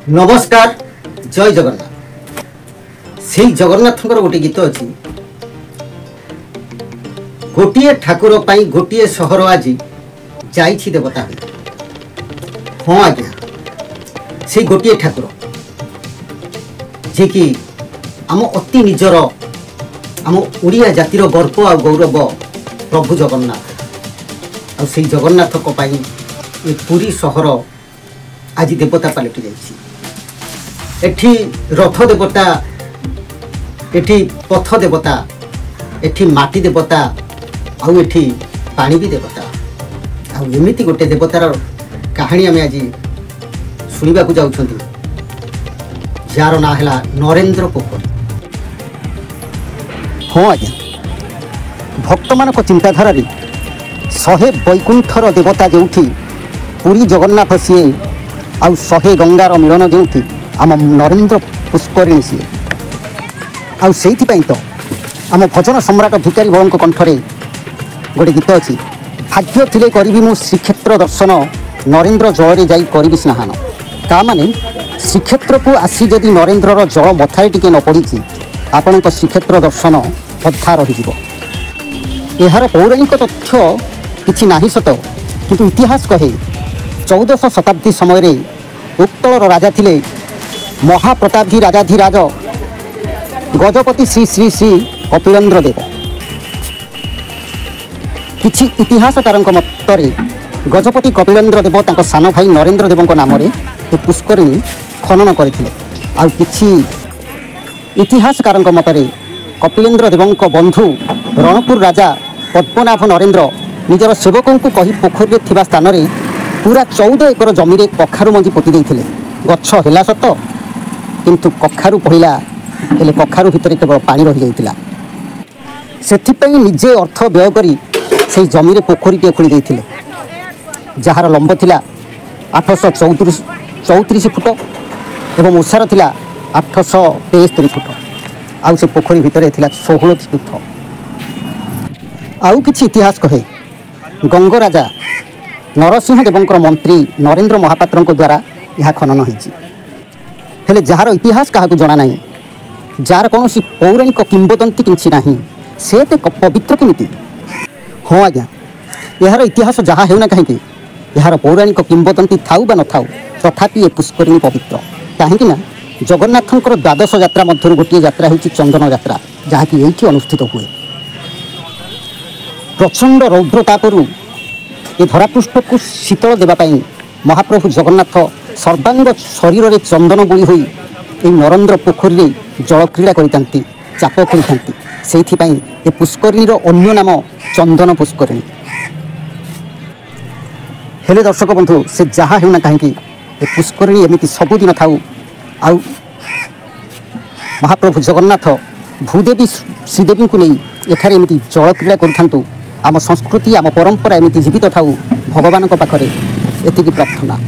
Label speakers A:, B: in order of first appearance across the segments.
A: नमस्कार जय जगन्नाथ से जगन्नाथ गोटे गीत अच्छी गोटे ठाकुर पाई गोटे सहर आज जाइछि देवता हाँ आज्ञा से गोटे ठाकुर जे कि आम अति निजर आम ओडिया जातिर गर्व आ गौरव प्रभु जगन्नाथ से जगन्नाथ ये पुरी सहर आज देवता पलटि जाइछि। एठी रथ देवता एठी पथ देवता एठी माटी देवता आउ एठी पानी भी देवता आउ एमिति गोटे देवतार कहानी आम आज शुणा जाऊँ जार ना है नरेंद्र पोखरी। हाँ आज्ञा भक्त मान चिंताधारा 100 वैकुंठर देवता जो पुरी जगन्नाथ सी आउ 100 गंगार मिलन जो आम नरेंद्र पुष्करिणी सी आउ से तो आम भजन सम्राट भिकारी बड़ कंठरे गोटे गीत अच्छी भाग्य थिले करी मु श्रीक्षेत्र दर्शन नरेंद्र जल जा करी स्नान ता माने श्रीक्षेत्र को आसी जदि नरेंद्र जल मथारे टिके न पड़ी आपण श्रीक्षेत्र दर्शन अधा रही यार पौराणिक तथ्य किछि नाही सत किंतु इतिहास कहे 1400 शताब्दी समय उत्कलर राजा थिले महाप्रतापी राजाधिराज गजपति श्री श्री श्री कपिलेन्द्र देव। किछि इतिहासकार मतरे गजपति कपिलेन्द्र देव तांको सान भाई नरेंद्र देव नाम पुष्करिणी खनन करथिले। आउ किछि इतिहासकार मतरे कपिलेन्द्र देव बंधु रणपुर राजा पद्मनाभ नरेंद्र निजर सेवकों को कही पोखरी थिबा स्थान रे पूरा 14 एकर जमी कखारु मंजी पोति देइथिले। गछ हैला सत किंतु कखारु पहिला हेले कखारु भितर केवल पानी रही जाइतिला। सेथिपई निजे अर्थ व्यय करी से जमी रे पोखरी के खोली देइथिले जार लंब थिला 834 फुट एवं ओसार थिला 873 फुट आउ से पोखरी भितर थिला 16 तीर्थ। आउ किछि इतिहास कहे गंगराजा नरसिंह देवंकर मंत्री नरेंद्र महापात्र द्वारा यह खनन होइछि। हेले जार इतिहास क्या जना ना जार कौन पौराणिक किंवदंती किसी ना से पवित्र केमिति। हाँ आज्ञा यार इतिहास जहाँ होना कहीं यार पौराणिक किंवदंती थाऊ बा न थाऊ तथापि ये पुष्करिणी पवित्र कहीं जगन्नाथंकर द्वादश यात्रा मध्य गोटे यात्रा होची चंदन यात्रा जहाँकि ये अनुष्ठित हुए। प्रचंड रौद्रतापरू ये धरापृष्ठ को शीतल देवाई महाप्रभु जगन्नाथ सर्वांग शरीर में चंदन बोली हुई नरेंद्र पोखरी जल क्रीड़ा करती चाप करती से ये पुष्करिणीर अन्य नाम चंदन पुष्करिणी। हेले दर्शक बंधु से जहाँ होना कहीं पुष्करिणी एमती सबुदिन थाऊ आउ महाप्रभु जगन्नाथ भूदेवी श्रीदेवी को नहीं एखारे एमती जल क्रीड़ा करूँ आम संस्कृति आम परंपरा एमती जीवित थाऊ भगवान पाखरे एतिकी प्रार्थना।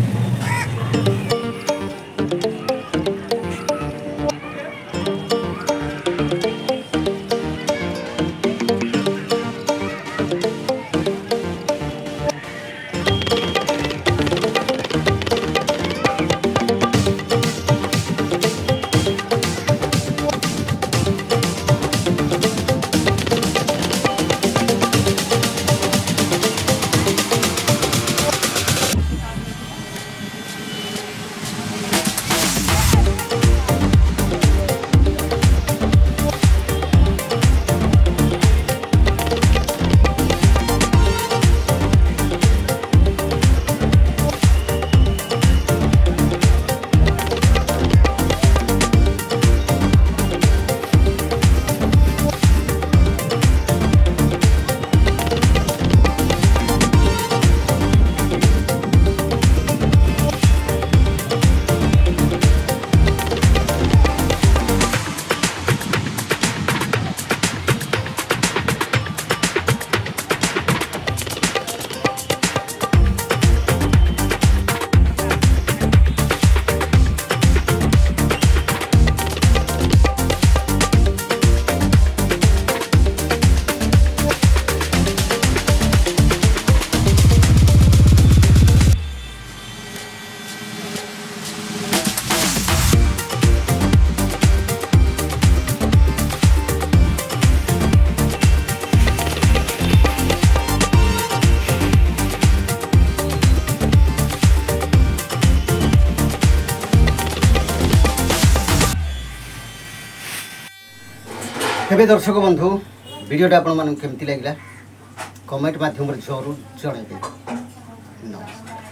A: तेरे दर्शक बंधु वीडियोटा आपमन केमती लगे कमेंट माध्यम जरूर जन नमस्कार।